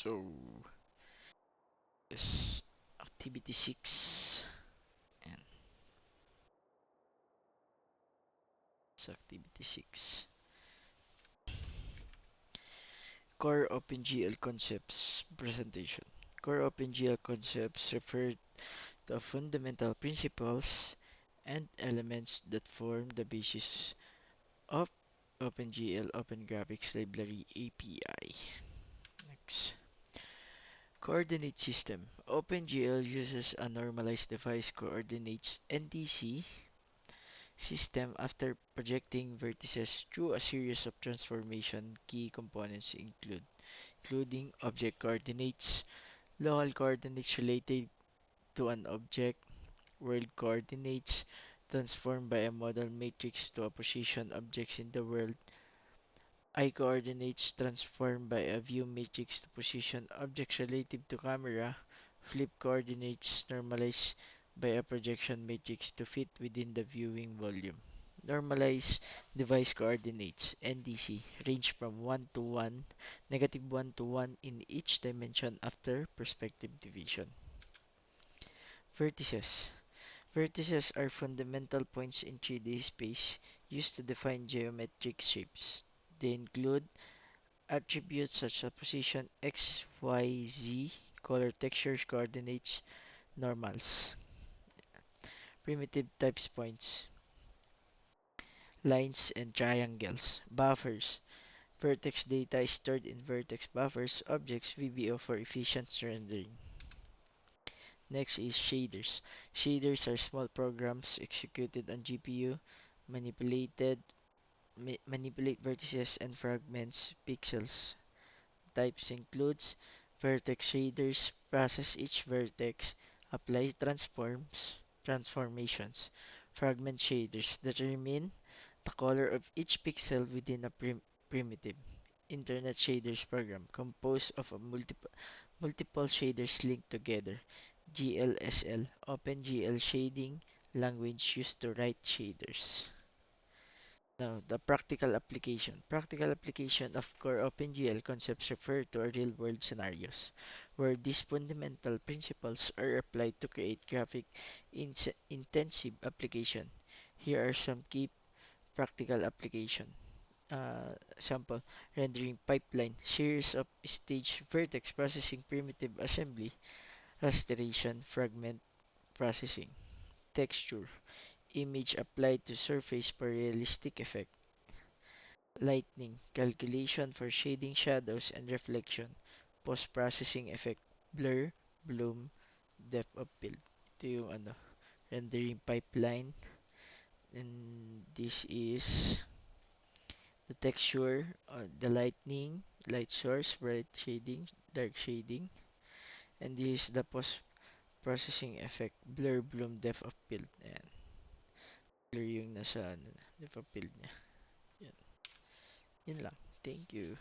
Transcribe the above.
So, yes, activity 6. And it's activity 6. Core OpenGL concepts presentation. Core OpenGL concepts refer to fundamental principles and elements that form the basis of OpenGL Open Graphics Library API. Next. Coordinate system. OpenGL uses a normalized device coordinates NDC system after projecting vertices through a series of transformation. Key components including object coordinates, local coordinates related to an object, world coordinates transformed by a model matrix to a position objects in the world, eye coordinates transformed by a view matrix to position objects relative to camera, flip coordinates normalized by a projection matrix to fit within the viewing volume. Normalized device coordinates (NDC) range from 1 to 1, -1 to 1 in each dimension after perspective division. Vertices. Vertices are fundamental points in 3D space used to define geometric shapes. They include attributes such as position x, y, z, color, textures, coordinates, normals. Primitive types points, lines, and triangles. Buffers. Vertex data is stored in vertex buffers, objects, VBO for efficient rendering. Next is shaders. Shaders are small programs executed on GPU, manipulate vertices and fragments, pixels. Types includes vertex shaders, process each vertex, apply transformations. Fragment shaders determine the color of each pixel within a primitive. Internet shaders program composed of multiple shaders linked together. GLSL, OpenGL shading language used to write shaders. Now, the practical application. Practical application of core OpenGL concepts refer to real-world scenarios where these fundamental principles are applied to create graphic intensive application. Here are some key practical application. Sample, rendering pipeline, series of stage vertex processing, primitive assembly, rasterization, fragment processing. Texture, image applied to surface for realistic effect. Lighting, calculation for shading shadows and reflection. Post-processing effect, blur, bloom, depth of field. Ito yung rendering pipeline. And this is the texture, the lightning, light source, bright shading, dark shading. And this is the post-processing effect, blur, bloom, depth of field. Ayan. Blur yung nasa depth of field niya. Yan. Yun lang. Thank you.